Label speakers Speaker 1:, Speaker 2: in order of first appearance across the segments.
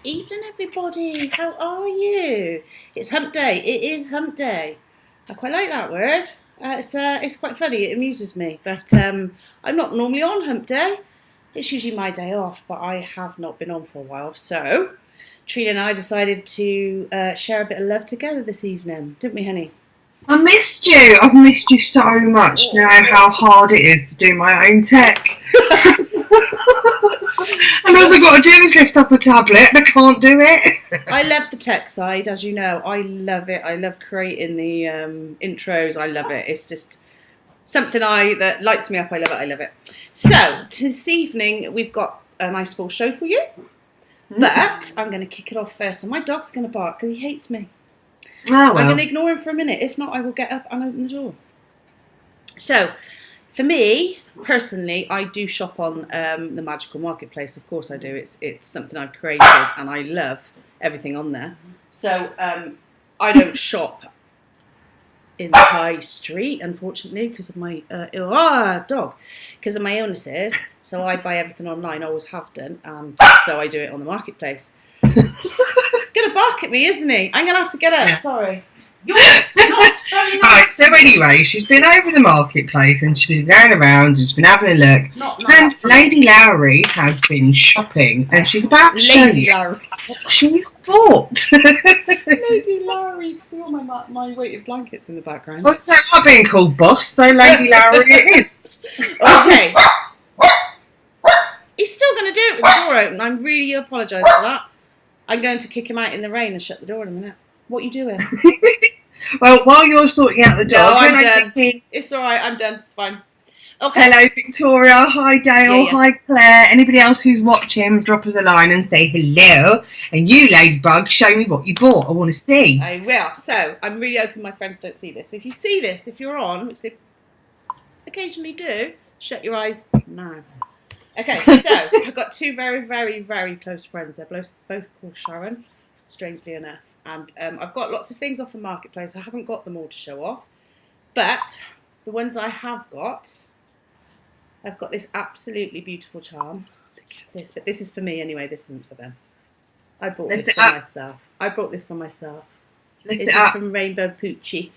Speaker 1: Evening, everybody. How are you? It's hump day. It is hump day. I quite like that word. It's quite funny. It amuses me. But I'm not normally on hump day. It's usually my day off, but I have not been on for a while. So Trina and I decided to share a bit of love together this evening, didn't we, honey?
Speaker 2: I missed you. I've missed you so much now. How hard it is to do my own tech. And all I've got to do is lift up a tablet and I can't do it.
Speaker 1: I love the tech side, as you know. I love it. I love creating the intros. I love it. It's just something that lights me up. I love it. I love it. So this evening we've got a nice full show for you. But I'm going to kick it off first. And my dog's going to bark because he hates me.
Speaker 2: Oh, well.
Speaker 1: I'm going to ignore him for a minute. If not, I will get up and open the door. So, for me, personally, I do shop on the Magical Marketplace. Of course I do. It's something I've created and I love everything on there. So, I don't shop in the high street, unfortunately, because of my dog. Because of my illnesses. So I buy everything online. I always have done. And so I do it on the Marketplace. He's going to bark at me, isn't he? I'm going to have to get up. Yeah. Sorry. You're not very nice.
Speaker 2: Right, so anyway, she's been over the marketplace and she's been going around and she's been having a look. And Lady Lowry has been shopping and she's about to show you what she's bought.
Speaker 1: Lady Lowry, you see all my weighted blankets in the background.
Speaker 2: Well, so I'm being called boss, so Lady Lowry it is.
Speaker 1: Okay. He's still going to do it with the door open. I really apologise for that. I'm going to kick him out in the rain and shut the door in a minute. What are you doing?
Speaker 2: Well, while you're sorting out the dog,
Speaker 1: I'm done. It's all right. I'm done. It's fine. Okay.
Speaker 2: Hello, Victoria. Hi, Dale. Yeah. Hi, Claire. Anybody else who's watching, drop us a line and say hello. And you, Ladybug, show me what you bought. I want to see.
Speaker 1: I will. So, I'm really hoping my friends don't see this. If you see this, if you're on, which they occasionally do, shut your eyes now. Okay, so I've got two very, very, very close friends. They're both called Sharon, strangely enough. And I've got lots of things off the marketplace. I haven't got them all to show off. But the ones I have got, I've got this absolutely beautiful charm. Look at this. But this is for me anyway. This isn't for them. I bought this for myself. I brought this for myself. This is from Rainbow Poochy.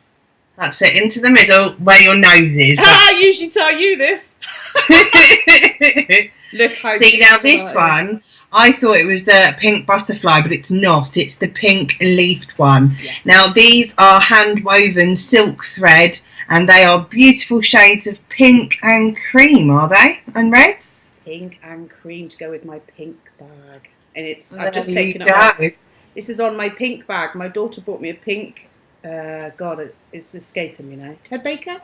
Speaker 2: That's it. Into the middle where your nose is.
Speaker 1: I usually tell you this. Look how
Speaker 2: see, now this one, I thought it was the pink butterfly, but it's not. It's the pink leafed one. Yeah. Now, these are hand-woven silk thread, and they are beautiful shades of pink and cream, are they? And reds?
Speaker 1: Pink and cream to go with my pink bag. And I've just taken it off. This is on my pink bag. My daughter bought me a pink... God, it's escaping me now. Ted Baker?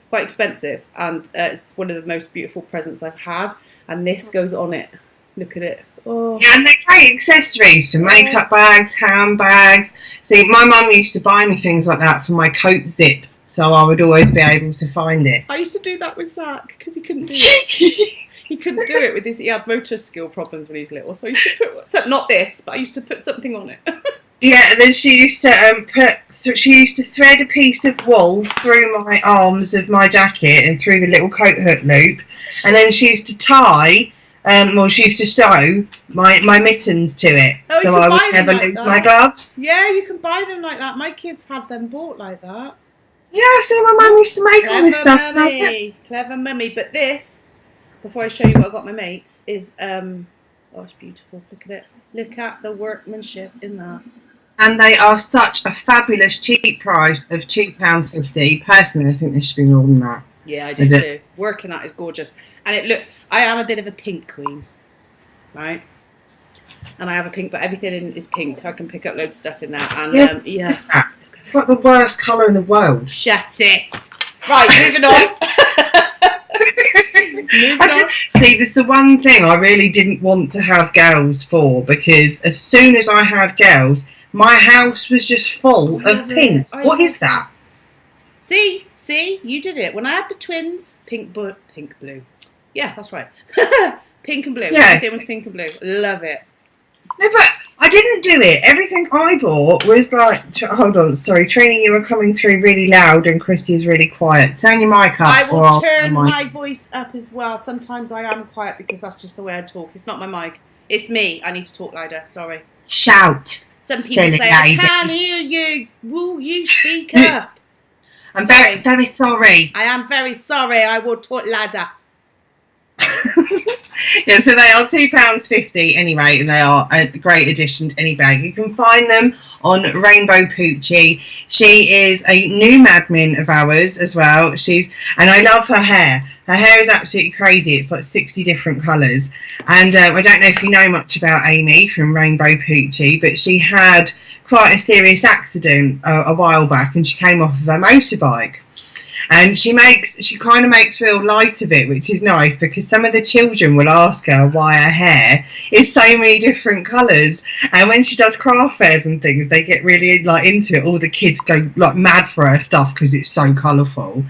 Speaker 1: Quite expensive. And it's one of the most beautiful presents I've had. And this goes on it. Look at it. Oh.
Speaker 2: Yeah, and they're great accessories for makeup bags, handbags. See, my mum used to buy me things like that for my coat zip, so I would always be able to find it.
Speaker 1: I used to do that with Zach because he couldn't do it. He couldn't do it with he had motor skill problems when he was little. So I used to put, not this, but I used to put something on it.
Speaker 2: Yeah, and then she used to she used to thread a piece of wool through my arms of my jacket and through the little coat hook loop, and then she used to tie. She used to sew my mittens to it, so I would never lose my gloves.
Speaker 1: Yeah, you can buy them like that. My kids had them bought like that.
Speaker 2: Yeah, so my mum used to make all this stuff.
Speaker 1: Clever mummy. But this, before I show you what I got my mates, is it's beautiful. Look at it. Look at the workmanship in that.
Speaker 2: And they are such a fabulous cheap price of £2.50. Personally, I think they should be more than that.
Speaker 1: Yeah, I do too. Working that is gorgeous. And I am a bit of a pink queen, right? And I have a pink, but everything is pink. I can pick up loads of stuff in there. And yeah.
Speaker 2: It's like the worst colour in the world.
Speaker 1: Shut it. Right, moving on.
Speaker 2: See, there's the one thing I really didn't want to have girls for, because as soon as I had girls, my house was just full of pink. What is that?
Speaker 1: See, you did it. When I had the twins, pink blue. Yeah, that's right. Pink and blue. Yeah. Everything was pink and blue. Love it.
Speaker 2: No, but I didn't do it. Everything I bought was like... Hold on, sorry. Trina, you were coming through really loud and Chrissie is really quiet. Turn your mic up.
Speaker 1: I will turn my voice up as well. Sometimes I am quiet because that's just the way I talk. It's not my mic. It's me. I need to talk louder. Sorry.
Speaker 2: Shout.
Speaker 1: Some people
Speaker 2: Silly
Speaker 1: say, I
Speaker 2: lady.
Speaker 1: can't hear you. Will you speak up?
Speaker 2: I'm very, very sorry.
Speaker 1: I am very sorry. I will talk louder.
Speaker 2: Yeah, so they are £2.50 anyway, and they are a great addition to any bag. You can find them on Rainbow Poochy. She is a new admin of ours as well. And I love her hair. Her hair is absolutely crazy. It's like 60 different colours. And I don't know if you know much about Amy from Rainbow Poochy, but she had quite a serious accident a while back, and she came off of her motorbike. And she kind of makes real light of it, which is nice, because some of the children will ask her why her hair is so many different colours. And when she does craft fairs and things, they get really like into it. All the kids go like mad for her stuff because it's so colourful.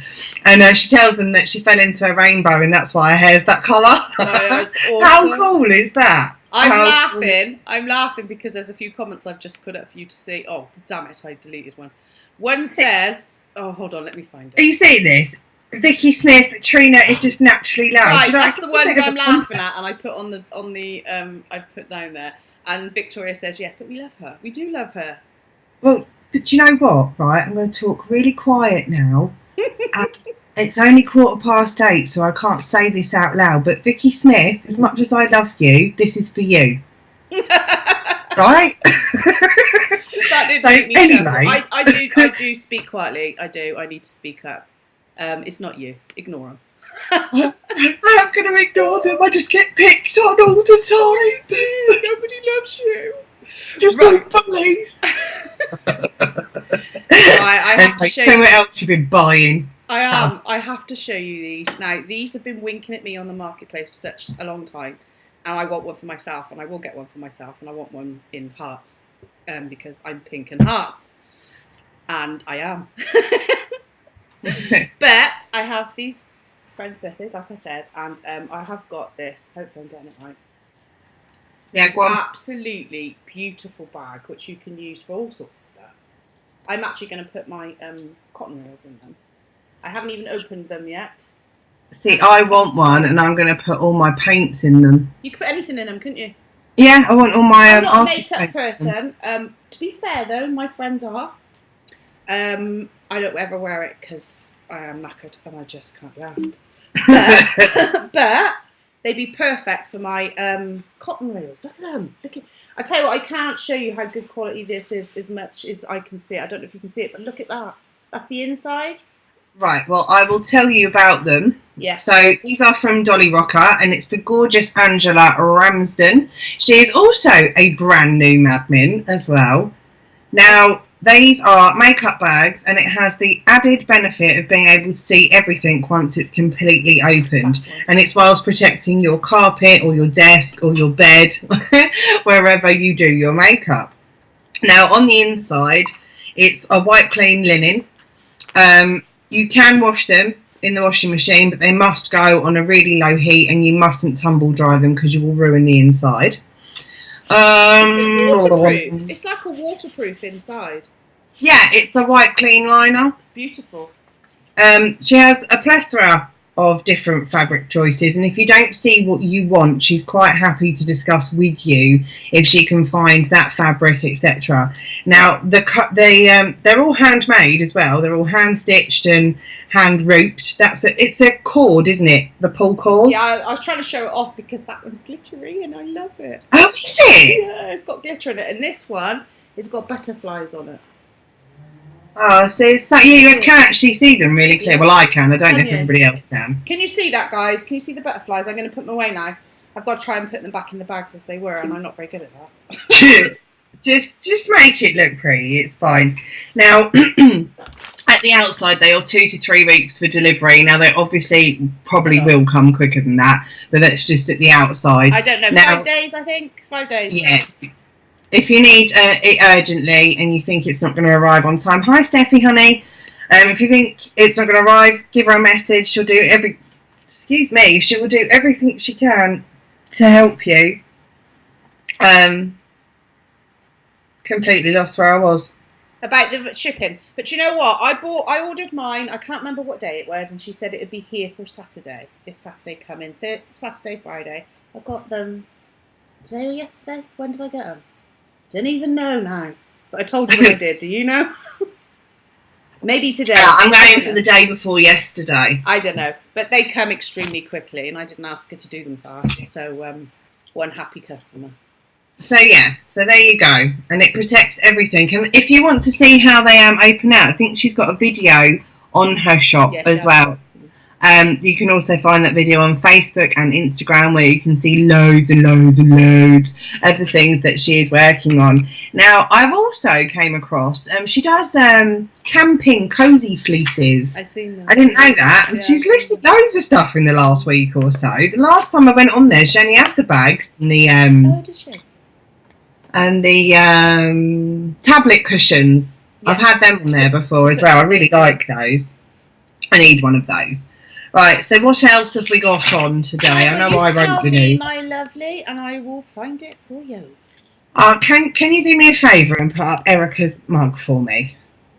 Speaker 2: And she tells them that she fell into a rainbow and that's why her hair's that colour.
Speaker 1: Awesome.
Speaker 2: How cool is that?
Speaker 1: I'm laughing because there's a few comments I've just put up for you to see. Oh, damn it, I deleted one. One says... Oh, hold on, let me find it.
Speaker 2: Are you seeing this? Vicki Smith, Trina is just naturally loud.
Speaker 1: Right, that's the ones I'm laughing at, and I put I put down there. And Victoria says, yes, but we love her. We do love her.
Speaker 2: Well, but you know what, right? I'm going to talk really quiet now. And it's only 8:15, so I can't say this out loud. But Vicki Smith, as much as I love you, this is for you. Right?
Speaker 1: That did
Speaker 2: So
Speaker 1: make me
Speaker 2: anyway,
Speaker 1: I do speak quietly. I do. I need to speak up. It's not you. Ignore them.
Speaker 2: I'm going to ignore them. I just get picked on all the time.
Speaker 1: Nobody loves you.
Speaker 2: Just
Speaker 1: Right.
Speaker 2: like police.
Speaker 1: I have to show
Speaker 2: so
Speaker 1: you.
Speaker 2: what else you've been buying?
Speaker 1: I am. I have to show you these. Now, these have been winking at me on the marketplace for such a long time. And I want one for myself, and I will get one for myself, and I want one in hearts. Because I'm pink and hearts. And I am. But I have these friends' birthdays, like I said, and I have got this. Hopefully I'm getting it right.
Speaker 2: Yeah,
Speaker 1: It's
Speaker 2: go on.
Speaker 1: absolutely beautiful bag, which you can use for all sorts of stuff. I'm actually going to put my cotton reels in them. I haven't even opened them yet.
Speaker 2: See, I want one, and I'm going to put all my paints in them.
Speaker 1: You could put anything in them, couldn't you?
Speaker 2: Yeah, I want all my
Speaker 1: I'm not a
Speaker 2: artist
Speaker 1: makeup
Speaker 2: paints in them.
Speaker 1: person. To be fair, though, my friends are. I don't ever wear it because I am knackered and I just can't be asked. But they'd be perfect for my cotton reels. Look at them. I tell you what, I can't show you how good quality this is as much as I can see it. I don't know if you can see it, but look at that. That's the inside.
Speaker 2: Right, well, I will tell you about them.
Speaker 1: Yeah.
Speaker 2: So these are from Dolly Rocker, and it's the gorgeous Angela Ramsden. She is also a brand new admin as well. Now, these are makeup bags, and it has the added benefit of being able to see everything once it's completely opened. And it's whilst protecting your carpet or your desk or your bed, wherever you do your makeup. Now, on the inside, it's a white clean linen. You can wash them in the washing machine, but they must go on a really low heat, and you mustn't tumble dry them because you will ruin the inside.
Speaker 1: Waterproof. It's like a waterproof inside.
Speaker 2: Yeah, it's a white clean liner.
Speaker 1: It's beautiful.
Speaker 2: She has a plethora of different fabric choices, and if you don't see what you want, she's quite happy to discuss with you if she can find that fabric, etc. Now, they're all handmade as well. They're all hand stitched and hand rooped. It's a cord, isn't it? The pull cord.
Speaker 1: Yeah, I was trying to show it off because that one's glittery and I love it.
Speaker 2: Oh, is it?
Speaker 1: Yeah, it's got glitter in it, and this one has got butterflies on it.
Speaker 2: Oh, so you can actually see them really clear. Well, I can. I don't know if everybody else can.
Speaker 1: Can you see that, guys? Can you see the butterflies? I'm going to put them away now. I've got to try and put them back in the bags as they were, and I'm not very good at that.
Speaker 2: just make it look pretty. It's fine. Now, at the outside, they are 2 to 3 weeks for delivery. Now, they obviously probably will come quicker than that, but that's just at the outside.
Speaker 1: I don't know.
Speaker 2: Now,
Speaker 1: 5 days, I think. 5 days.
Speaker 2: Yes. If you need it urgently and you think it's not going to arrive on time, hi Steffi, honey. If you think it's not going to arrive, give her a message. She'll do she will do everything she can to help you. Completely lost where I was.
Speaker 1: About the shipping. But you know what? I ordered mine. I can't remember what day it was, and she said it would be here for Saturday. This Saturday coming. Saturday, Friday. I got them Today or yesterday? When did I get them? Don't even know now. But I told you when I did. Do you know? Maybe today.
Speaker 2: I'm going for the day before yesterday.
Speaker 1: I don't know. But they come extremely quickly, and I didn't ask her to do them fast. So, one happy customer.
Speaker 2: So yeah, so there you go, and it protects everything. And if you want to see how they open out, I think she's got a video on her shop as well. You can also find that video on Facebook and Instagram, where you can see loads and loads and loads of the things that she is working on. Now, I've also came across, she does camping cozy fleeces.
Speaker 1: I've seen them.
Speaker 2: I didn't know that, and she's listed loads of stuff in the last week or so. The last time I went on there, she only had the bags and the
Speaker 1: oh, did she?
Speaker 2: And the tablet cushions. I've had them on there before as well. I really like those. I need one of those. Right, so what else have we got on today? I know I wrote the news.
Speaker 1: My lovely, and I will find it for you.
Speaker 2: Can you do me a favour and put up Erica's mug for me?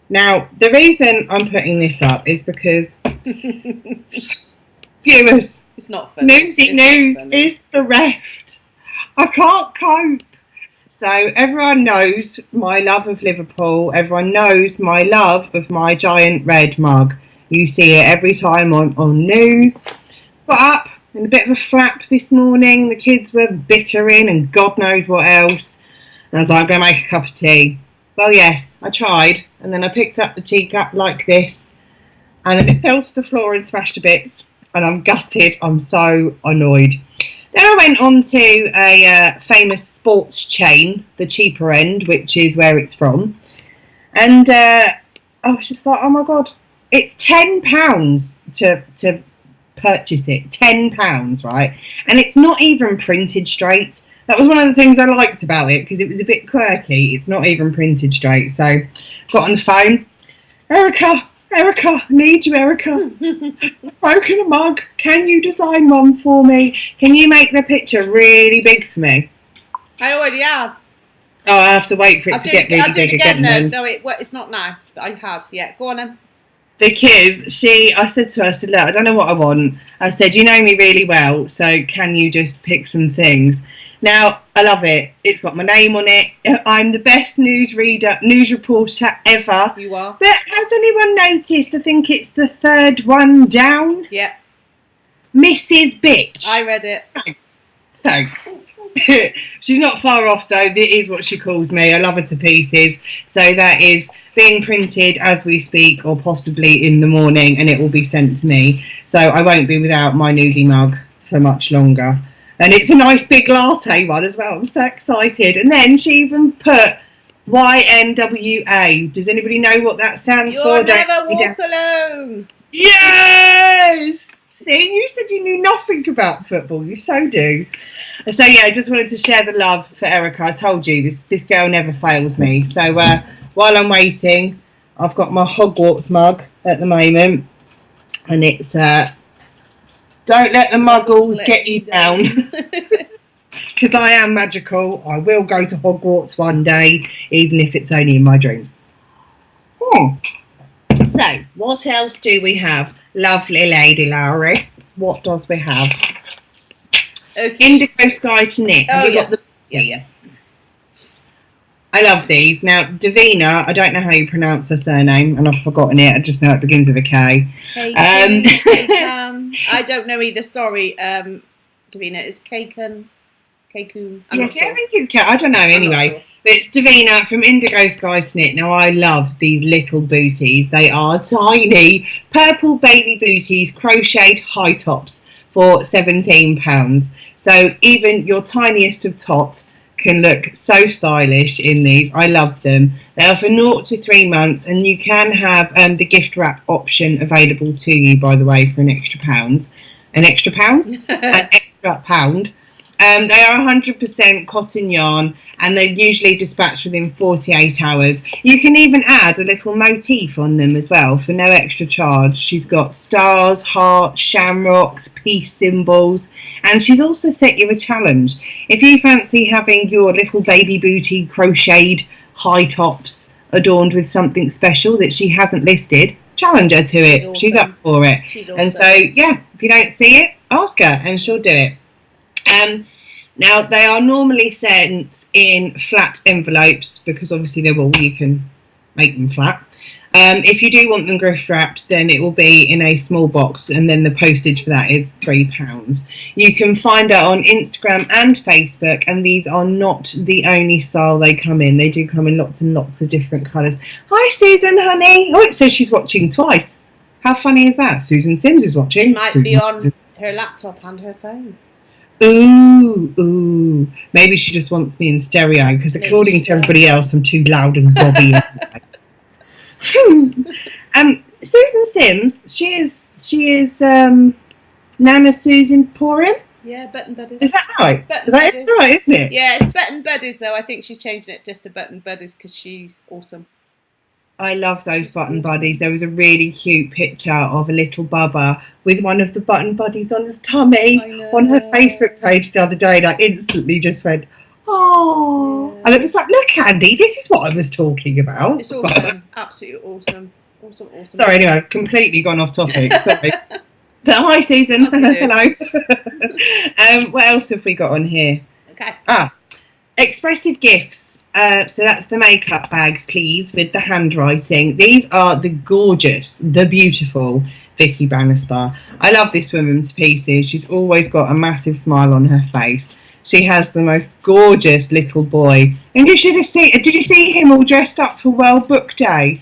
Speaker 2: Now, the reason I'm putting this up is because viewers,
Speaker 1: it's not funny.
Speaker 2: Newsy News is bereft. I can't cope. So everyone knows my love of Liverpool. Everyone knows my love of my giant red mug. You see it every time on news. Got up in a bit of a flap this morning. The kids were bickering and God knows what else. And I was like, I'm going to make a cup of tea. Well, yes, I tried. And then I picked up the teacup like this. And then it fell to the floor and smashed to bits. And I'm gutted. I'm so annoyed. Then I went on to a famous sports chain, the cheaper end, which is where it's from. And I was just like, oh my God, it's £10 to purchase it. £10, right? And it's not even printed straight. That was one of the things I liked about it, because it was a bit quirky. It's not even printed straight. So got on the phone. Erica, I need you, Erica. I've broken a mug. Can you design one for me? Can you make the picture really big for me?
Speaker 1: I already have.
Speaker 2: Oh, I have to wait for it to get really big again then.
Speaker 1: No, it's not now. I had. Yeah, go on then.
Speaker 2: Because I said to her, I said, look, I don't know what I want. I said, you know me really well, so can you just pick some things? Now, I love it. It's got my name on it. I'm the best news reporter ever.
Speaker 1: You are.
Speaker 2: But has anyone noticed, I think it's the third one down?
Speaker 1: Yeah.
Speaker 2: Mrs. Bitch.
Speaker 1: I read it.
Speaker 2: Thanks. She's not far off, though. That is what she calls me. I love her to pieces. So that is being printed as we speak, or possibly in the morning, and it will be sent to me. So I won't be without my newsy mug for much longer. And it's a nice big latte one as well. I'm so excited. And then she even put YNWA. Does anybody know what that stands for?
Speaker 1: You'll never walk alone.
Speaker 2: Yes! See, you said you knew nothing about football. You so do. So yeah, I just wanted to share the love for Erica. I told you, this girl never fails me. So while I'm waiting, I've got my Hogwarts mug at the moment. And it's don't let the muggles get you down. Because I am magical. I will go to Hogwarts one day, even if it's only in my dreams. So, what else do we have? Lovely Lady Lowry. What does we have?
Speaker 1: Okay.
Speaker 2: Indigo Sky to Knit.
Speaker 1: Oh,
Speaker 2: Have you got the...
Speaker 1: Yes.
Speaker 2: I love these. Now, Davina, I don't know how you pronounce her surname, and I've forgotten it. I just know it begins with a K.
Speaker 1: I don't know either. Sorry, Davina. It's Kaikun.
Speaker 2: Yes, I think it's K. I don't know anyway. Sure. But it's Davina from Indigo Sky Knit. Now, I love these little booties. They are tiny purple baby booties, crocheted high tops for £17. So even your tiniest of tot can look so stylish in these. I love them. They are for 0 to 3 months, and you can have the gift wrap option available to you, by the way, for an extra £1. An extra £1? They are 100% cotton yarn, and they're usually dispatched within 48 hours. You can even add a little motif on them as well for no extra charge. She's got stars, hearts, shamrocks, peace symbols, and she's also set you a challenge. If you fancy having your little baby booty crocheted high tops adorned with something special that she hasn't listed, challenge her to it. Awesome. She's up for it. Awesome. And so, yeah, if you don't see it, ask her and she'll do it. Now, they are normally sent in flat envelopes because obviously they're wool, you can make them flat. If you do want them gift wrapped, then it will be in a small box, and then the postage for that is £3. You can find it on Instagram and Facebook, and these are not the only style they come in. They do come in lots and lots of different colours. Hi, Susan, honey. Oh, it says she's watching twice. How funny is that? Susan Sims is watching.
Speaker 1: She might
Speaker 2: Susan
Speaker 1: be on
Speaker 2: Sims.
Speaker 1: her laptop and her phone.
Speaker 2: Ooh. Maybe she just wants me in stereo, because according to everybody else, I'm too loud and bobby. Susan Sims, she is Nana Susan Porin.
Speaker 1: Yeah, Button Buddies.
Speaker 2: Is that right?
Speaker 1: Button
Speaker 2: that
Speaker 1: Buddies.
Speaker 2: is right, isn't it?
Speaker 1: Yeah, it's Button Buddies though. I think she's changing it just to Button Buddies because she's awesome.
Speaker 2: I love those Button Buddies. There was a really cute picture of a little Bubba with one of the Button Buddies on his tummy on her Facebook page the other day, and I instantly just went, oh. Yeah. And it was like, look, Andy, this is what I was talking about.
Speaker 1: It's awesome. Absolutely awesome. Awesome.
Speaker 2: Sorry, anyway, I've completely gone off topic. Sorry. But hi, Susan. Hello. What else have we got on here?
Speaker 1: Okay.
Speaker 2: Expressive Gifts. So that's the makeup bags, please, with the handwriting. These are the gorgeous, the beautiful Vicki Bannister. I love this woman to pieces. She's always got a massive smile on her face. She has the most gorgeous little boy. And you should have seen. Did you see him all dressed up for World Book Day?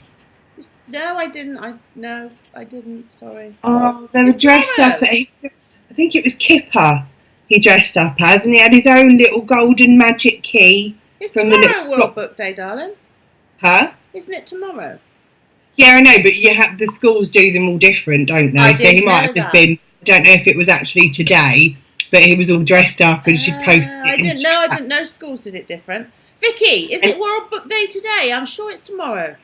Speaker 1: No, I didn't. I didn't. Sorry.
Speaker 2: Oh, they were dressed up. I think it was Kipper. He dressed up as, and he had his own little golden magic key.
Speaker 1: It's tomorrow World Book Day, darling.
Speaker 2: Huh?
Speaker 1: Isn't it tomorrow?
Speaker 2: Yeah, I know, but the schools do them all different, don't they? So he might have just been. I don't know if it was actually today, but he was all dressed up and she posted it.
Speaker 1: I didn't know schools did it different. Vicky, is it World Book Day today? I'm sure it's tomorrow.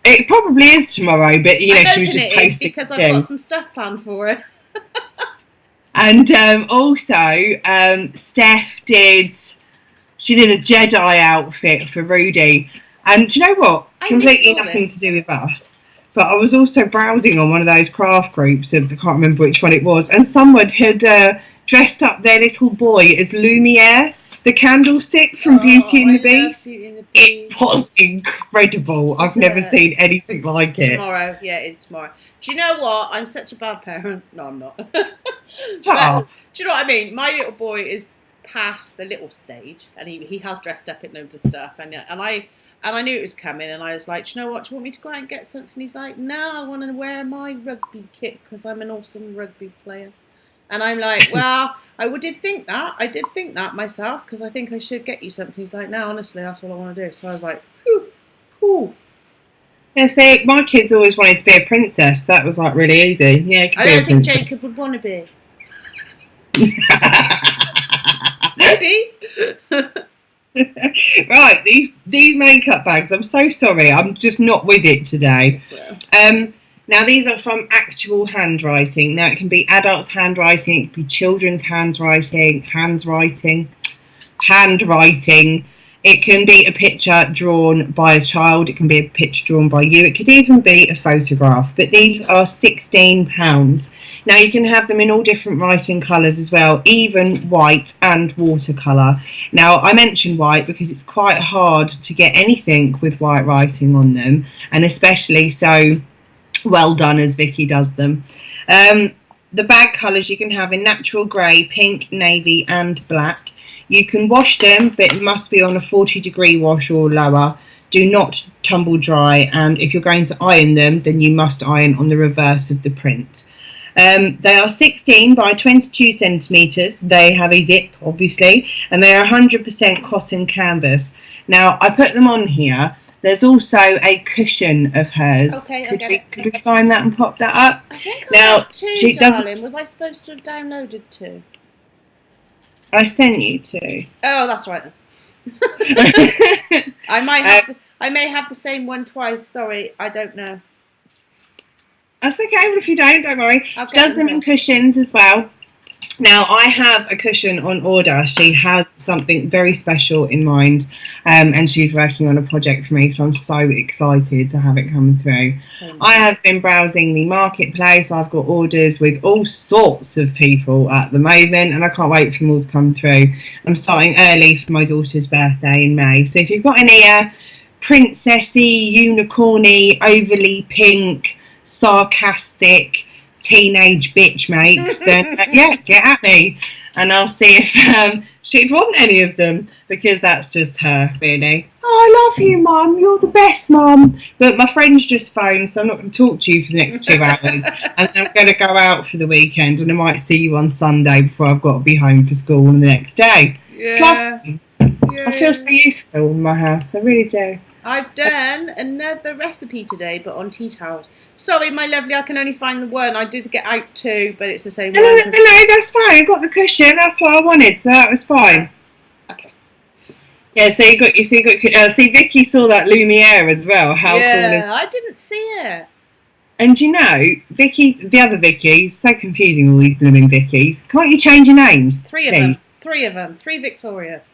Speaker 2: It probably is tomorrow, but you know, she was just posting
Speaker 1: because I've got some stuff planned for it.
Speaker 2: And also, Steph did a Jedi outfit for Rudy. And do you know what? Completely nothing to do with us. But I was also browsing on one of those craft groups, and I can't remember which one it was, and someone had dressed up their little boy as Lumiere, the candlestick from Beauty and the Beast. It was incredible. I've never seen anything like it.
Speaker 1: Tomorrow, yeah, it is tomorrow. Do you know what? I'm such a bad parent. No, I'm not. Do you know what I mean? My little boy is past the little stage, and he has dressed up in loads of stuff, and I knew it was coming, and I was like, do you know what? Do you want me to go out and get something? He's like, no, I want to wear my rugby kit because I'm an awesome rugby player. And I'm like, well, I did think that. I did think that myself because I think I should get you something. He's like, no, honestly, that's all I want to do. So I was like, cool. Yeah,
Speaker 2: see, my kids always wanted to be a princess. That was like really easy. Yeah,
Speaker 1: I don't think Jacob would want to be. Maybe.
Speaker 2: Right, these makeup bags. I'm so sorry. I'm just not with it today. Yeah. Now, these are from actual handwriting. Now, it can be adults' handwriting, it can be children's handwriting. It can be a picture drawn by a child. It can be a picture drawn by you. It could even be a photograph. But these are £16. Now, you can have them in all different writing colours as well, even white and watercolour. Now, I mentioned white because it's quite hard to get anything with white writing on them, and especially so well done as Vicki does them. The bag colours you can have in natural grey, pink, navy and black. You can wash them, but it must be on a 40-degree wash or lower. Do not tumble dry, and if you're going to iron them, then you must iron on the reverse of the print. They are 16 by 22 centimetres. They have a zip, obviously, and they are 100% cotton canvas. Now, I put them on here. There's also a cushion of hers.
Speaker 1: Okay,
Speaker 2: could we find that and pop that up?
Speaker 1: I think I have two, darling. Was I supposed to have downloaded two?
Speaker 2: I sent you two.
Speaker 1: Oh, that's right then. I may have the same one twice. Sorry, I don't know.
Speaker 2: That's okay, but if you don't worry. She does them in cushions as well. Now, I have a cushion on order. She has something very special in mind, and she's working on a project for me, so I'm so excited to have it come through. I have been browsing the marketplace. I've got orders with all sorts of people at the moment, and I can't wait for them all to come through. I'm starting early for my daughter's birthday in May, so if you've got any princessy, unicorny, overly pink, sarcastic, teenage bitch makes, then yeah, get at me and I'll see if she'd want any of them, because that's just her, really. Oh, I love you, Mum, you're the best, Mum, but my friend's just phoned, so I'm not going to talk to you for the next 2 hours, and I'm going to go out for the weekend, and I might see you on Sunday before I've got to be home for school the next day.
Speaker 1: Yeah.
Speaker 2: It's lovely. I feel so useful in my house, I really do.
Speaker 1: I've done another recipe today, but on tea towels. Sorry, my lovely, I can only find the one. I did get out two, but it's the same one.
Speaker 2: No, that's fine. I got the cushion. That's what I wanted, so that was fine.
Speaker 1: Okay.
Speaker 2: Yeah, so you got. See, Vicki saw that Lumiere as well. How cool is
Speaker 1: Yeah, I didn't see it.
Speaker 2: And you know, Vicki, the other Vicki, so confusing, all these blooming Vickis. Can't you change your names?
Speaker 1: Three of them. Three Victorias.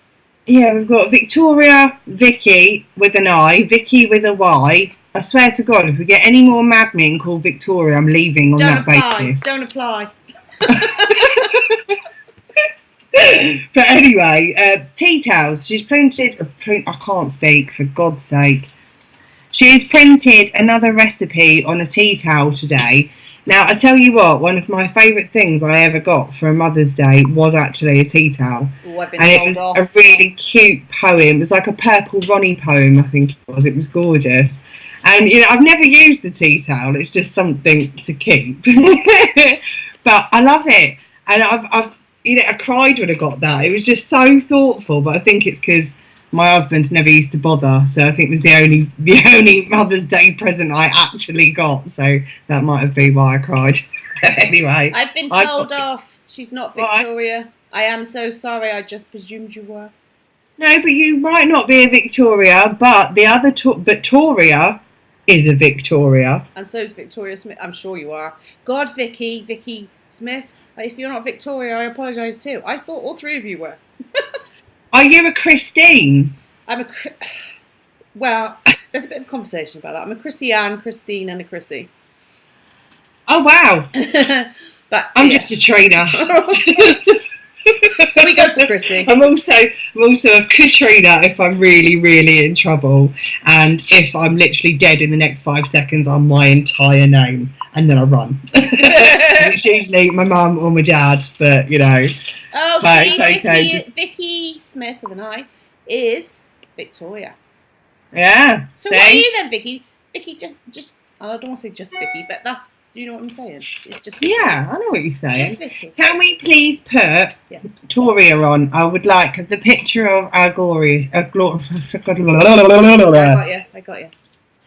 Speaker 2: Yeah, we've got Victoria, Vicki with an I, Vicki with a Y. I swear to God, if we get any more madmen called Victoria, I'm leaving on that basis.
Speaker 1: Don't apply.
Speaker 2: But anyway, tea towels. She's printed. I can't speak, for God's sake. She has printed another recipe on a tea towel today. Now, I tell you what, one of my favourite things I ever got for a Mother's Day was actually a tea towel.
Speaker 1: Ooh, and
Speaker 2: it was a really cute poem. It was like a Purple Ronnie poem, I think it was. It was gorgeous. And, you know, I've never used the tea towel. It's just something to keep. But I love it. And I've I cried when I got that. It was just so thoughtful. But I think it's because my husband never used to bother, so I think it was the only Mother's Day present I actually got, so that might have been why I cried. Anyway,
Speaker 1: I've been told off. She's not Victoria. I am so sorry. I just presumed you were.
Speaker 2: No, but you might not be a Victoria, but the other but Toria is a Victoria,
Speaker 1: and so is Victoria Smith. I'm sure you are. God, Vicki Smith. If you're not Victoria, I apologise too. I thought all three of you were.
Speaker 2: Are you a Christine?
Speaker 1: Well, there's a bit of conversation about that. I'm a Chrissie Ann, Christine, and a Chrissie.
Speaker 2: Oh wow!
Speaker 1: But
Speaker 2: I'm just a Trina.
Speaker 1: So we go for Chrissie.
Speaker 2: I'm also a Katrina if I'm really, really in trouble, and if I'm literally dead in the next 5 seconds, I'm my entire name, and then I run. It's usually my mum or my dad, but you know.
Speaker 1: Oh, see, Vicki Smith with an I is Victoria.
Speaker 2: Yeah.
Speaker 1: So what are you then, Vicki? Vicki, just I don't want to say just Vicki, but that's, you know what I'm saying. It's just Vicki.
Speaker 2: Yeah, I know what you're saying.
Speaker 1: Just Vicki.
Speaker 2: Can we please put Toria on? I would like the picture of our glory. I got
Speaker 1: you.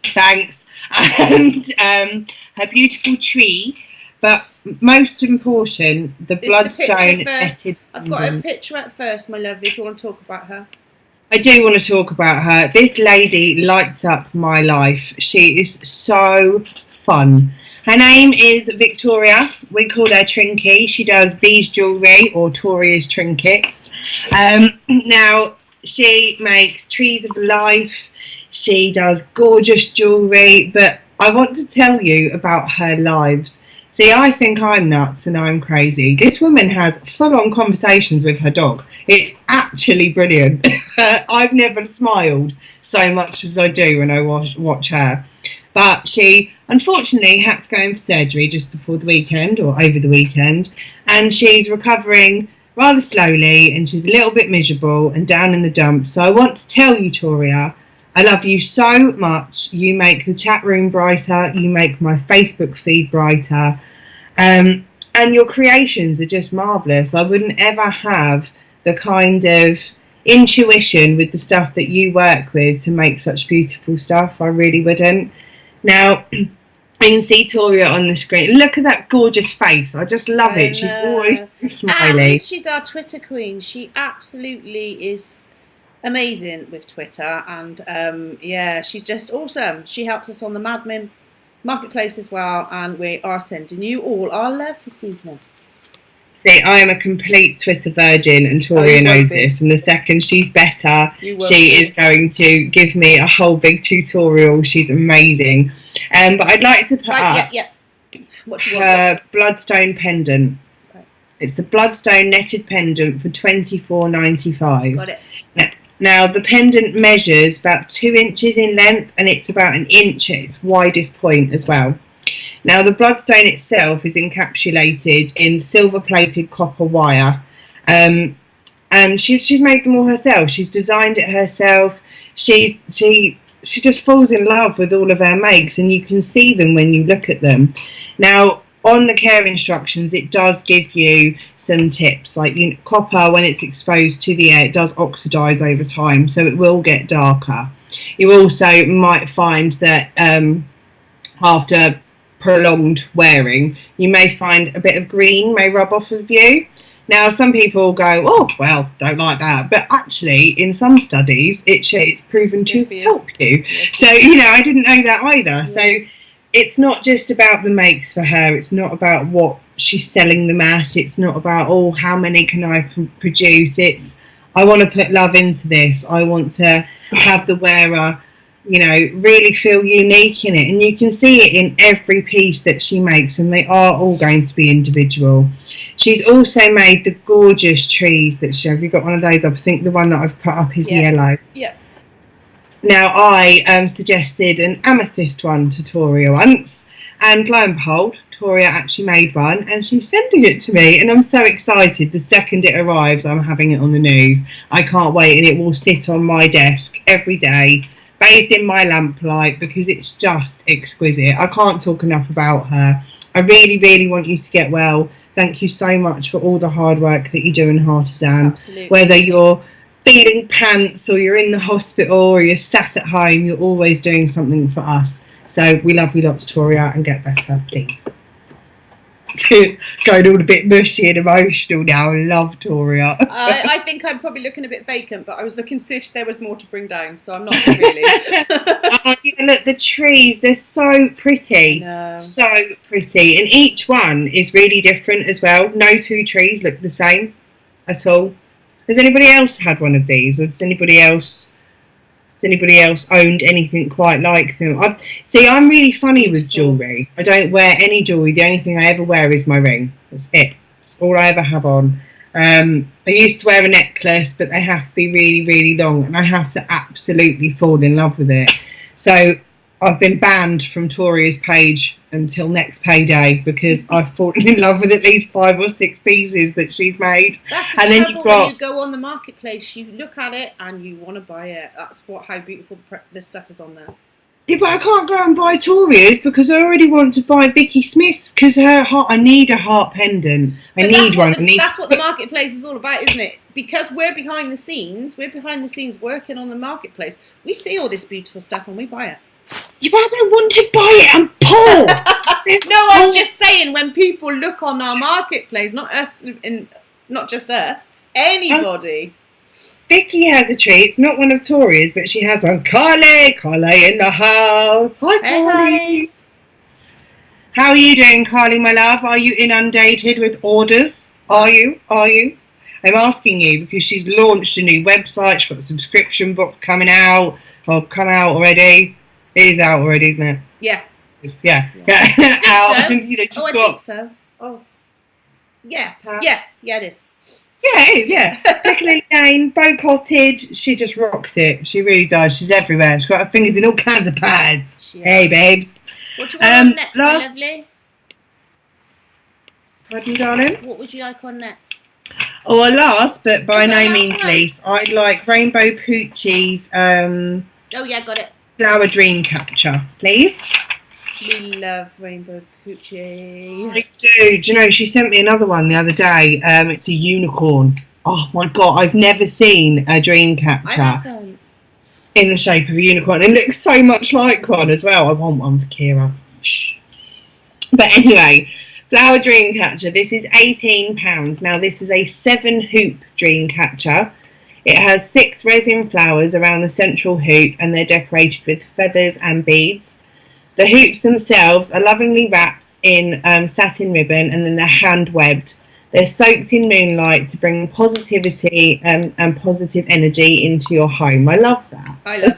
Speaker 2: Thanks. And her beautiful tree. But most important, the Bloodstone Pendant.
Speaker 1: I've got a picture at first, my lovely, if you want to talk about her.
Speaker 2: I do want to talk about her. This lady lights up my life. She is so fun. Her name is Victoria. We call her Trinky. She does V's Jewellery, or Toria's Trinkets. Now, she makes trees of life. She does gorgeous jewellery. But I want to tell you about her lives. See, I think I'm nuts and I'm crazy. This woman has full-on conversations with her dog. It's actually brilliant. I've never smiled so much as I do when I watch her. But she, unfortunately, had to go in for surgery just before the weekend, or over the weekend. And she's recovering rather slowly, and she's a little bit miserable and down in the dumps. So I want to tell you, Toria, I love you so much. You make the chat room brighter. You make my Facebook feed brighter. And your creations are just marvellous. I wouldn't ever have the kind of intuition with the stuff that you work with to make such beautiful stuff. I really wouldn't. Now, you can see Toria on the screen. Look at that gorgeous face. I just love it. She's always so smiley.
Speaker 1: And she's our Twitter queen. She absolutely is amazing with Twitter, and yeah, she's just awesome. She helps us on the Madmen marketplace as well, and we are sending you all our love this evening.
Speaker 2: See, I am a complete Twitter virgin, and Toria knows this. And the second she's better, she is going to give me a whole big tutorial. She's amazing. But I'd like to put up her Bloodstone Pendant. Okay. It's the Bloodstone netted pendant for $24.95.
Speaker 1: Got it.
Speaker 2: Now, the pendant measures about 2 inches in length, and it's about 1 inch at its widest point as well. Now, the bloodstone itself is encapsulated in silver-plated copper wire, and she's made them all herself. She's designed it herself. She just falls in love with all of her makes, and you can see them when you look at them. Now, on the care instructions, it does give you some tips, like copper, when it's exposed to the air, it does oxidize over time, so it will get darker. You also might find that after prolonged wearing, you may find a bit of green may rub off of you. Now, some people go, oh, well, don't like that. But actually, in some studies, it's proven to help you. So, I didn't know that either. Yeah. So it's not just about the makes for her. It's not about what she's selling them at. It's not about, oh, how many can I produce? It's, I want to put love into this. I want to have the wearer, really feel unique in it. And you can see it in every piece that she makes, and they are all going to be individual. She's also made the gorgeous trees that have you got one of those? I think the one that I've put up is yellow. Yeah. Now, I suggested an amethyst one to Toria once, and lo and behold, Toria actually made one, and she's sending it to me, and I'm so excited. The second it arrives, I'm having it on the news. I can't wait, and it will sit on my desk every day, bathed in my lamplight, because it's just exquisite. I can't talk enough about her. I really, really want you to get well. Thank you so much for all the hard work that you do in Heartizan. Absolutely. Whether you're feeling pants or you're in the hospital or you're sat at home, you're always doing something for us. So we love you lots, Toria, and get better, please. Going all a bit mushy and emotional now. I love Toria.
Speaker 1: I think I'm probably looking a bit vacant, but I was looking to see if there was more to bring down, so I'm not really.
Speaker 2: Look, the trees, they're so pretty. So pretty. And each one is really different as well. No two trees look the same at all. Has anybody else had one of these, or does anybody else owned anything quite like them? I'm really funny with jewellery. I don't wear any jewellery. The only thing I ever wear is my ring. That's it. That's all I ever have on. I used to wear a necklace, but they have to be really, really long, and I have to absolutely fall in love with it. So I've been banned from Toria's page until next payday, because I've fallen in love with at least 5 or 6 pieces that she's made.
Speaker 1: That's the trouble when you go on the marketplace, you look at it and you want to buy it. That's how beautiful this stuff is on there.
Speaker 2: Yeah, but I can't go and buy Toria's because I already want to buy Vicki Smith's, because I need a heart pendant. That's
Speaker 1: what the marketplace is all about, isn't it? Because we're behind the scenes working on the marketplace. We see all this beautiful stuff and we buy it.
Speaker 2: Yeah, but I don't want to buy it. I'm poor.
Speaker 1: No, I'm just saying, when people look on our marketplace, not just us, anybody.
Speaker 2: Vicki has a tree. It's not one of Toria's, but she has one. Carly in the house. Hi, Carly. Hey. How are you doing, Carly, my love? Are you inundated with orders? Are you? I'm asking you because she's launched a new website. She's got the subscription box coming out, or come out already. It is out already, isn't it?
Speaker 1: Yeah.
Speaker 2: Yeah.
Speaker 1: Out. So. I think so. Oh. Yeah. Yeah, it is.
Speaker 2: Yeah, it is, yeah. Piccadilly Lane, Bow Cottage, she just rocks it. She really does. She's everywhere. She's got her fingers in all kinds of pies. Hey, babes.
Speaker 1: What do you want on next, my lovely?
Speaker 2: Pardon, darling?
Speaker 1: What would you like on next?
Speaker 2: Oh, last, but by no means least, I'd like Rainbow Poochy's
Speaker 1: oh, yeah, got it.
Speaker 2: Flower Dreamcatcher, please.
Speaker 1: We love Rainbow Poochy.
Speaker 2: I do. Do you know, she sent me another one the other day. It's a unicorn. Oh, my God. I've never seen a Dreamcatcher in the shape of a unicorn. It looks so much like one as well. I want one for Kira. But anyway, Flower Dreamcatcher. This is £18. Now, this is a 7-hoop Dreamcatcher. It has 6 resin flowers around the central hoop, and they're decorated with feathers and beads. The hoops themselves are lovingly wrapped in satin ribbon, and then they're hand webbed. They're soaked in moonlight to bring positivity and positive energy into your home. I love that.
Speaker 1: I love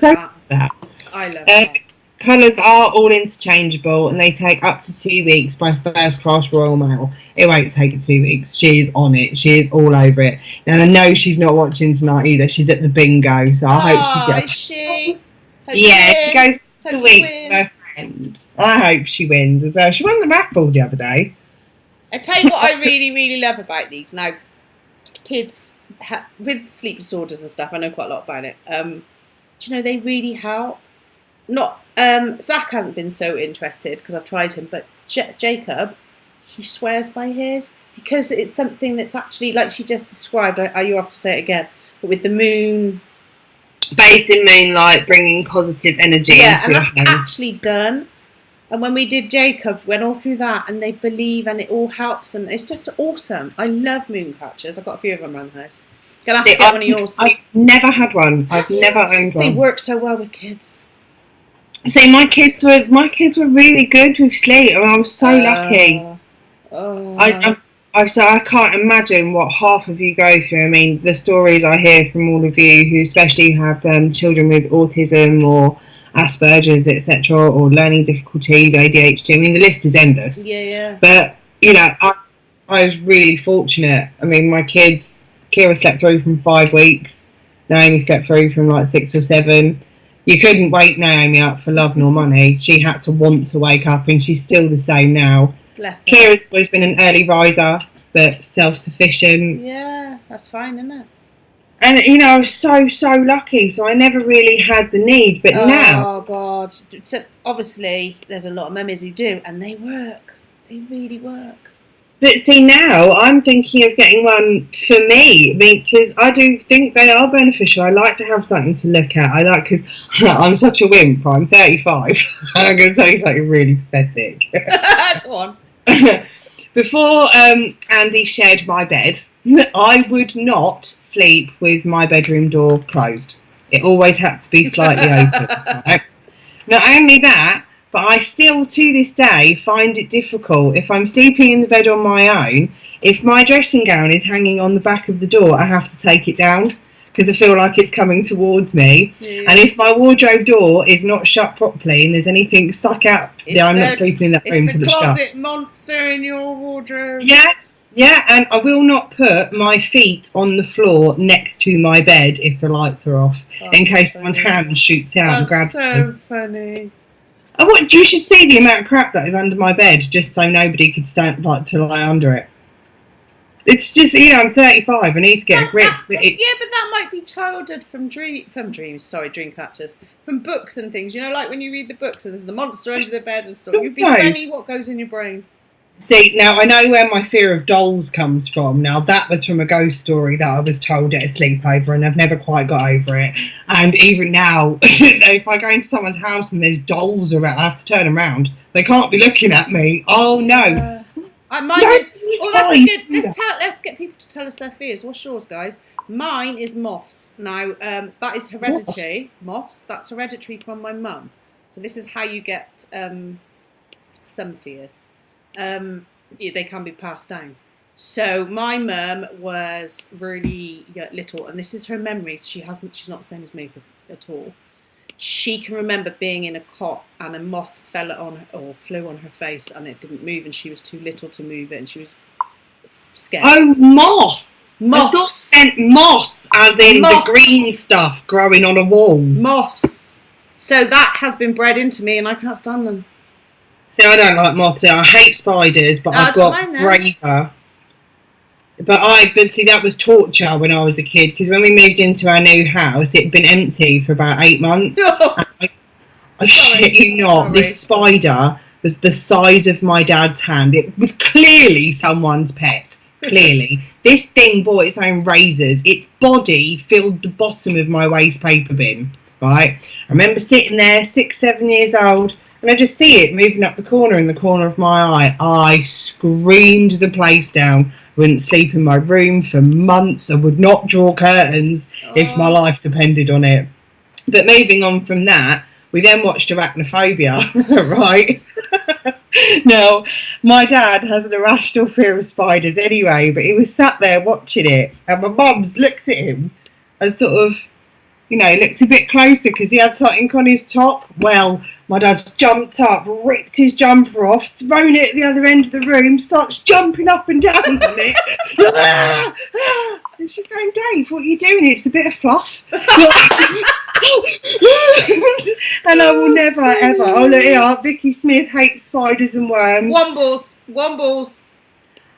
Speaker 1: that. I love that.
Speaker 2: Colours are all interchangeable and they take up to 2 weeks by first class Royal Mail. It won't take 2 weeks. She is on it. She is all over it. And I know she's not watching tonight either. She's at the bingo, so I hope
Speaker 1: she's she?
Speaker 2: She goes to week with her friend. I hope she wins as well. She won the raffle the other day.
Speaker 1: I tell you what I really, really love about these. Now, kids with sleep disorders and stuff, I know quite a lot about it. Do you know, they really help. Not Zach hasn't been so interested because I've tried him, but Jacob, he swears by his because it's something that's actually like she just described. You have to say it again, but with the moon,
Speaker 2: bathed in moonlight, bringing positive energy into your home.
Speaker 1: Yeah, and that's actually done. And when we did Jacob, went all through that, and they believe, and it all helps, and it's just awesome. I love moon catchers. I've got a few of them around the house. Gonna have to get one of yours.
Speaker 2: I've never had one. I've never owned one.
Speaker 1: They work so well with kids.
Speaker 2: See, my kids were really good with sleep, and I was so lucky. So I can't imagine what half of you go through. I mean, the stories I hear from all of you who especially have children with autism or Asperger's, etc., or learning difficulties, ADHD. I mean, the list is endless.
Speaker 1: Yeah.
Speaker 2: But you know, I was really fortunate. I mean, my kids, Kira slept through from 5 weeks. Naomi slept through from like 6 or 7. You couldn't wake Naomi up for love nor money. She had to want to wake up, and she's still the same now.
Speaker 1: Bless her.
Speaker 2: Kira's always been an early riser, but self-sufficient.
Speaker 1: Yeah, that's fine, isn't it?
Speaker 2: And, you know, I was so lucky, so I never really had the need. But now...
Speaker 1: Oh, God. So, obviously, there's a lot of mummies who do, and they work. They really work.
Speaker 2: But see, now I'm thinking of getting one for me. I mean, because I do think they are beneficial. I like to have something to look at. Because I'm such a wimp. I'm 35. And I'm going to tell you something really pathetic.
Speaker 1: Go on.
Speaker 2: Before Andy shared my bed, I would not sleep with my bedroom door closed. It always had to be slightly open. Right? Not only that, but I still, to this day, find it difficult if I'm sleeping in the bed on my own. If my dressing gown is hanging on the back of the door, I have to take it down because I feel like it's coming towards me. Yeah. And if my wardrobe door is not shut properly and there's anything stuck out, I'm not sleeping in that room till it's shut.
Speaker 1: It's the closet monster in your wardrobe.
Speaker 2: Yeah, and I will not put my feet on the floor next to my bed if the lights are off, in case someone's hand shoots out and grabs me.
Speaker 1: That's so funny.
Speaker 2: You should see the amount of crap that is under my bed just so nobody could stand to lie under it. It's just, you know, I'm 35. I need to get a grip.
Speaker 1: But that might be childhood from Dreamcatchers, from books and things. You know, like when you read the books and there's the monster under the bed and stuff. You'd be funny what goes in your brain.
Speaker 2: See, now I know where my fear of dolls comes from. Now, that was from a ghost story that I was told at a sleepover, and I've never quite got over it. And even now, if I go into someone's house and there's dolls around, I have to turn around. They can't be looking at me. Oh, no.
Speaker 1: Let's get people to tell us their fears. What's yours, guys? Mine is moths. Now, that is hereditary. Moths? That's hereditary from my mum. So this is how you get some fears. They can be passed down. So my mum was really little, and this is her memories. She's not the same as me at all. She can remember being in a cot and a moth flew on her face, and it didn't move, and she was too little to move it, and she was scared.
Speaker 2: Oh, moth!
Speaker 1: Moths.
Speaker 2: I thought moss, as in the green stuff growing on a wall.
Speaker 1: Moths. So that has been bred into me, and I can't stand them.
Speaker 2: See, I don't like moths. I hate spiders, but I've got braver. But see, that was torture when I was a kid, because when we moved into our new house, it'd been empty for about 8 months. I shit you not, this spider was the size of my dad's hand. It was clearly someone's pet. Clearly. This thing bought its own razors. Its body filled the bottom of my waste paper bin, right? I remember sitting there, 6, 7 years old, and I just see it moving up the corner in the corner of my eye. I screamed the place down. Wouldn't sleep in my room for months. I would not draw curtains if my life depended on it. But moving on from that, we then watched Arachnophobia, right? Now, my dad has an irrational fear of spiders anyway, but he was sat there watching it, and my mum's looks at him and sort of, looked a bit closer because he had something on his top. Well, my dad's jumped up, ripped his jumper off, thrown it at the other end of the room, starts jumping up and down on it. And she's going, Dave, what are you doing? It's a bit of fluff. And I will never, ever. Oh, look here. Vicki Smith hates spiders and worms.
Speaker 1: Wombles.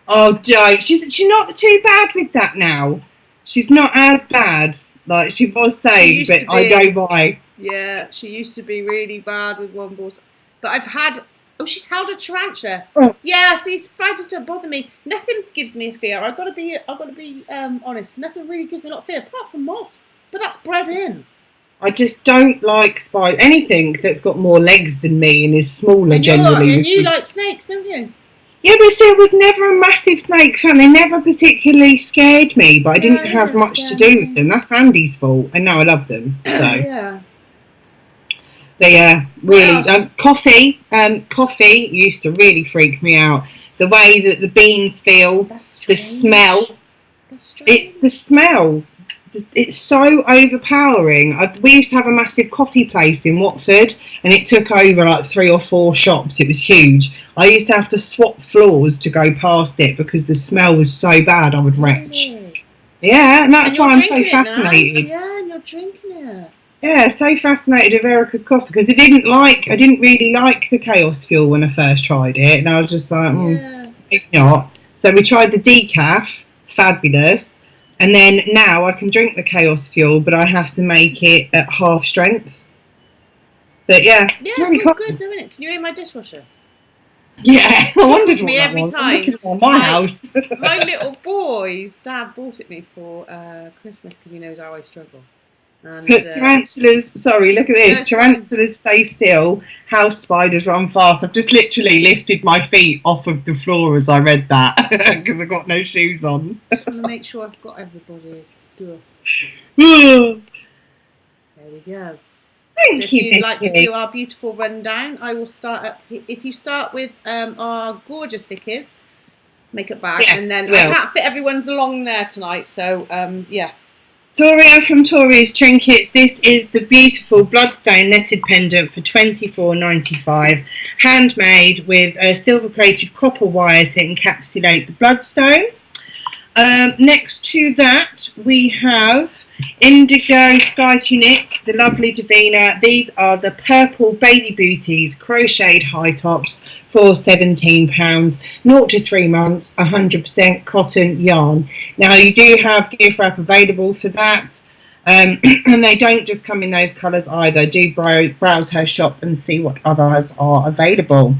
Speaker 2: Oh, don't. She's not too bad with that now. She's not as bad like she was saying, but I know why.
Speaker 1: Yeah, she used to be really bad with wombles. But she's held a tarantula.
Speaker 2: Oh.
Speaker 1: Yeah, see, spiders don't bother me. Nothing gives me a fear. I've got to be honest. Nothing really gives me a lot of fear, apart from moths. But that's bred in.
Speaker 2: I just don't like anything that's got more legs than me and is smaller generally.
Speaker 1: And you like snakes, don't you?
Speaker 2: Yeah, but see, I was never a massive snake fan. They never particularly scared me, but I didn't have much to do with them. That's Andy's fault, and now I love them. So
Speaker 1: yeah.
Speaker 2: But yeah, really, coffee used to really freak me out. The way that the beans feel, the smell. It's the smell. It's so overpowering. We used to have a massive coffee place in Watford, and it took over like 3 or 4 shops. It was huge. I used to have to swap floors to go past it because the smell was so bad I would retch. Really? Yeah, and that's why I'm so fascinated.
Speaker 1: Yeah, and you're drinking it.
Speaker 2: Yeah, so fascinated with Erica's coffee because I didn't really like the Chaos Fuel when I first tried it, and I was just like, maybe not. So we tried the decaf, fabulous. And then now I can drink the Chaos Fuel, but I have to make it at half strength. But yeah,
Speaker 1: it's really cool. Good, isn't it? Can you hear my dishwasher?
Speaker 2: Yeah, I wondered what that was. I'm looking at my house.
Speaker 1: My little boy's dad bought it me for Christmas because he knows how I struggle. And,
Speaker 2: tarantulas, sorry, look at this. Tarantulas stay still, house spiders run fast. I've just literally lifted my feet off of the floor as I read that because I've got no shoes on.
Speaker 1: I just want to make sure I've got everybody's stuff.
Speaker 2: There
Speaker 1: we go.
Speaker 2: Thank you,
Speaker 1: if you'd like to do our beautiful rundown, I will start up. If you start with our gorgeous Vicki's makeup bag, and then I can't fit everyone's along there tonight, so yeah.
Speaker 2: Toria from Toria's Trinkets. This is the beautiful Bloodstone netted pendant for $24.95, handmade with a silver-plated copper wire to encapsulate the bloodstone. Next to that, we have Indigo Sky Knit, the lovely Davina. These are the purple baby booties, crocheted high tops for £17, 0 to 3 months, 100% cotton yarn. Now you do have gift wrap available for that, and they don't just come in those colours either. Do browse her shop and see what others are available.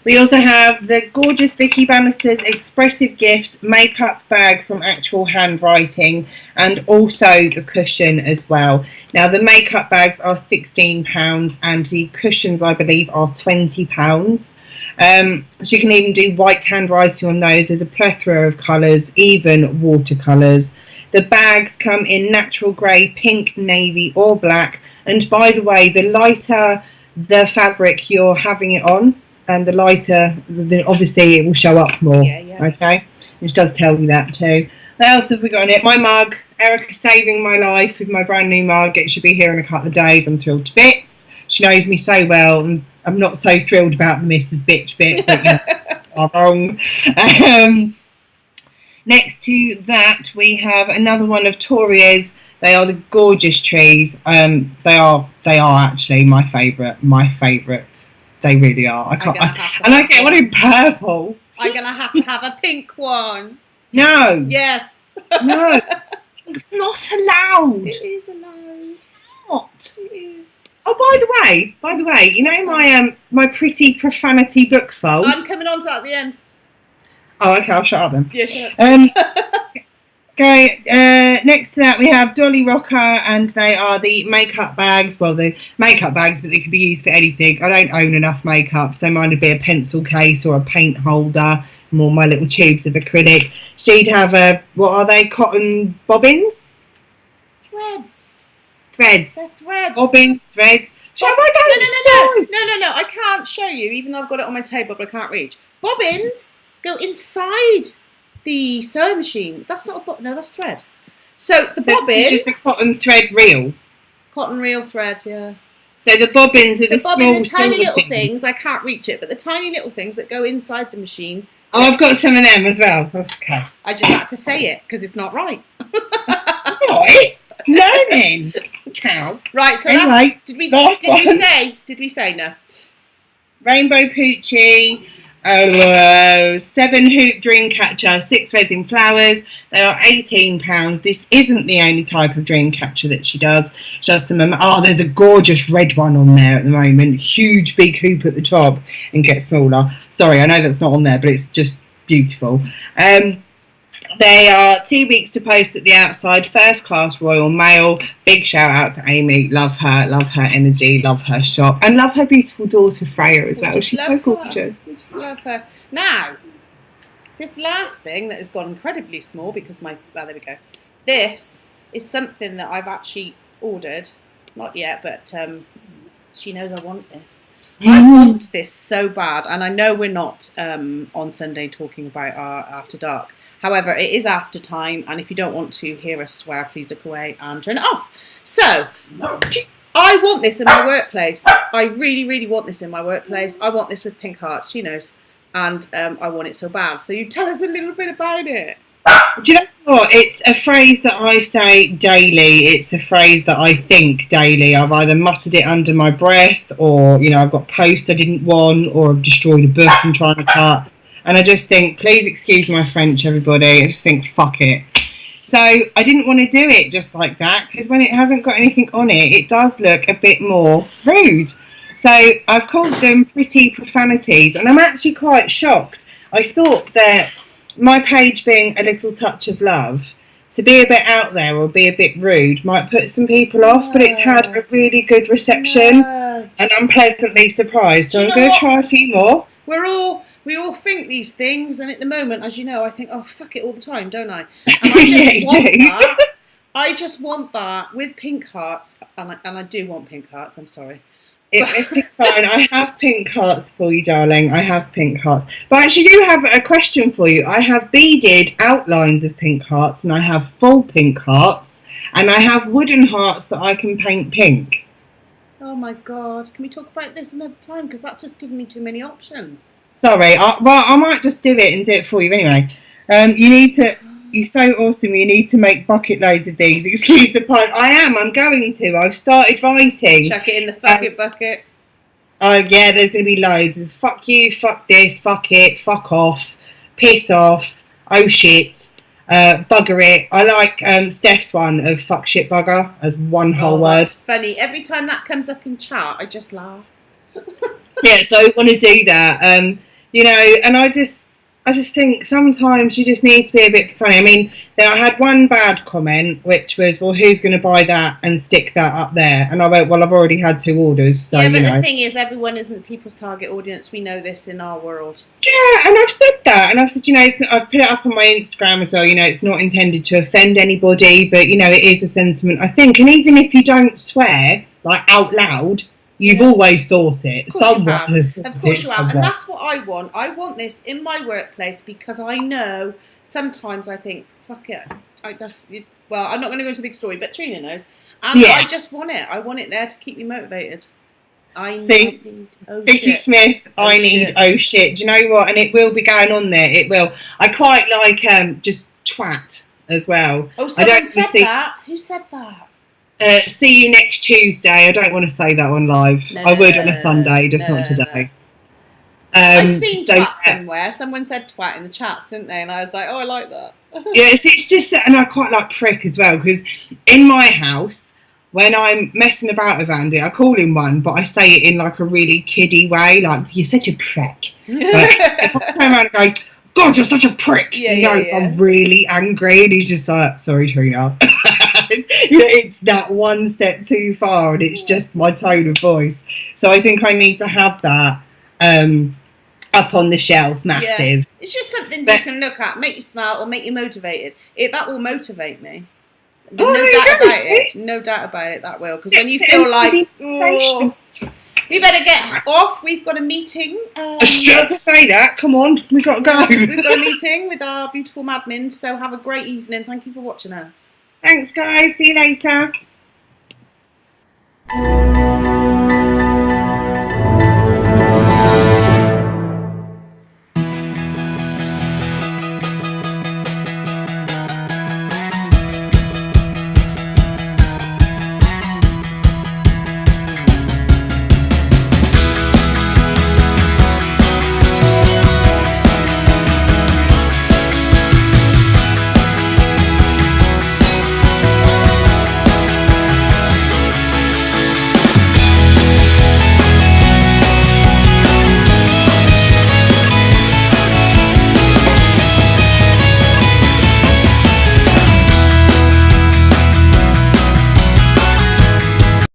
Speaker 2: We also have the gorgeous Vicky Bannister's Expressive Gifts makeup bag from actual handwriting, and also the cushion as well. Now the makeup bags are £16 and the cushions I believe are £20. So you can even do white handwriting on those. There's a plethora of colours, even watercolours. The bags come in natural grey, pink, navy or black, and by the way, the lighter the fabric you're having it on, and the lighter, obviously it will show up more. Okay, which does tell you that too. What else have we got in it? My mug, Erica saving my life with my brand new mug. It should be here in a couple of days. I'm thrilled to bits. She knows me so well, and I'm not so thrilled about the Mrs. Bitch bit, but I'm wrong. Next to that, we have another one of Toria's. They are the gorgeous trees. They are actually my favourite. They really are. I get one in purple.
Speaker 1: I'm gonna have to have a pink one.
Speaker 2: No.
Speaker 1: Yes.
Speaker 2: No. It's not allowed.
Speaker 1: It is allowed.
Speaker 2: What?
Speaker 1: It is.
Speaker 2: Oh, by the way, you know my pretty profanity book fold.
Speaker 1: I'm coming on to that at the end.
Speaker 2: Oh, okay. I'll shut up then.
Speaker 1: Yeah, shut up.
Speaker 2: Okay, next to that we have Dolly Rocker, and they are the makeup bags. Well, the makeup bags, but they can be used for anything. I don't own enough makeup, so mine would be a pencil case or a paint holder, more my little tubes of acrylic. She'd have what are they, cotton bobbins? threads.
Speaker 1: They're threads.
Speaker 2: Bobbins, threads. Shall I
Speaker 1: No, I can't show you, even though I've got it on my table, but I can't reach. Bobbins go inside the sewing machine. That's not a bobbin. No, that's thread. So the bobbin...
Speaker 2: This is just a cotton thread reel.
Speaker 1: Cotton reel thread, yeah.
Speaker 2: So the bobbins are the small,
Speaker 1: tiny little things. I can't reach it, but the tiny little things that go inside the machine.
Speaker 2: Oh, I've got some of them as well. Okay.
Speaker 1: I just had to say it because it's not right.
Speaker 2: Right. Learning. Cow.
Speaker 1: Right. So
Speaker 2: anyway,
Speaker 1: did we say no?
Speaker 2: Rainbow Poochy. 7-hoop Dreamcatcher, 6 threads in flowers. They are £18. This isn't the only type of Dreamcatcher that she does. She does some. There's a gorgeous red one on there at the moment. Huge big hoop at the top and gets smaller. Sorry, I know that's not on there, but it's just beautiful. They are 2 weeks to post at the outside. First class Royal Mail. Big shout out to Amy. Love her energy, love her shop, and love her beautiful daughter Freya as well. She's so gorgeous.
Speaker 1: We just love her. Now, this last thing that has gone incredibly small because there we go. This is something that I've actually ordered. Not yet, but she knows I want this. I want this so bad, and I know we're not on Sunday talking about our After Dark. However, it is after time, and if you don't want to hear us swear, please look away and turn it off. So, I want this in my workplace. I really, really want this in my workplace. I want this with pink hearts, she knows. And I want it so bad. So you tell us a little bit about it.
Speaker 2: Do you know what? It's a phrase that I say daily. It's a phrase that I think daily. I've either muttered it under my breath, or, I've got posts I didn't want, or I've destroyed a book I'm trying to cut. And I just think, please excuse my French, everybody. I just think, fuck it. So I didn't want to do it just like that, because when it hasn't got anything on it, it does look a bit more rude. So I've called them pretty profanities, and I'm actually quite shocked. I thought that my page being a little touch of love, to be a bit out there or be a bit rude might put some people off, but it's had a really good reception, and I'm pleasantly surprised. So I'm going to try a few more.
Speaker 1: We all think these things, and at the moment, as you know, I think, oh, fuck it all the time, don't I? And I just want that with pink hearts, and I do want pink hearts, I'm sorry.
Speaker 2: It's fine. I have pink hearts for you, darling. I have pink hearts. But I actually do have a question for you. I have beaded outlines of pink hearts, and I have full pink hearts, and I have wooden hearts that I can paint pink.
Speaker 1: Oh my God. Can we talk about this another time? Because that's just given me too many options.
Speaker 2: Sorry, I might just do it and do it for you anyway. You're so awesome, you need to make bucket loads of these. Excuse the pun. I'm going to. I've started writing.
Speaker 1: Chuck it in the fuck it bucket.
Speaker 2: Oh, yeah, there's going to be loads. Fuck you, fuck this, fuck it, fuck off, piss off, oh shit, bugger it. I like Steph's one of fuck shit bugger as one whole word.
Speaker 1: That's funny. Every time that comes up in chat, I just laugh.
Speaker 2: Yeah, so I want to do that. And I just think sometimes you just need to be a bit funny. I mean, I had one bad comment, which was, well, who's going to buy that and stick that up there? And I went, well, I've already had 2 orders, so,
Speaker 1: yeah, but the thing is, everyone isn't people's target audience. We know this in our world.
Speaker 2: Yeah, and I've said that. And I've said, I've put it up on my Instagram as well, it's not intended to offend anybody, but, it is a sentiment, I think. And even if you don't swear, like, out loud, you've always thought it. Someone has thought it.
Speaker 1: Of course you have. And that's what I want. I want this in my workplace because I know sometimes I think, fuck it. I'm not going to go into the big story, but Trina knows. And I just want it. I want it there to keep me motivated.
Speaker 2: Vicki Smith, I need oh shit. Do you know what? And it will be going on there. It will. I quite like just twat as well.
Speaker 1: Oh, someone said that. Who said that?
Speaker 2: See you next Tuesday. I don't want to say that one live. I would on a Sunday, just not today.
Speaker 1: I've seen twat somewhere. Someone said twat in the chats, didn't they? And I was like, oh, I like that.
Speaker 2: Yes, it's just, and I quite like prick as well, because in my house, when I'm messing about with Andy, I call him one, but I say it in like a really kiddie way, like, you're such a prick. Like, if I turn around and go, God, you're such a prick. I'm really angry, and he's just like, sorry, Trina. It's that one step too far, and it's just my tone of voice. So I think I need to have that up on the shelf, massive. Yeah.
Speaker 1: It's just something you can look at, make you smile, or make you motivated. That will motivate me. No doubt about it. No doubt about it. That will, because when you feel like, oh, we better get off. We've got a meeting.
Speaker 2: I was just to say that. Come on, we got to go.
Speaker 1: We've got a meeting with our beautiful madmins. So have a great evening. Thank you for watching us.
Speaker 2: Thanks, guys. See you later.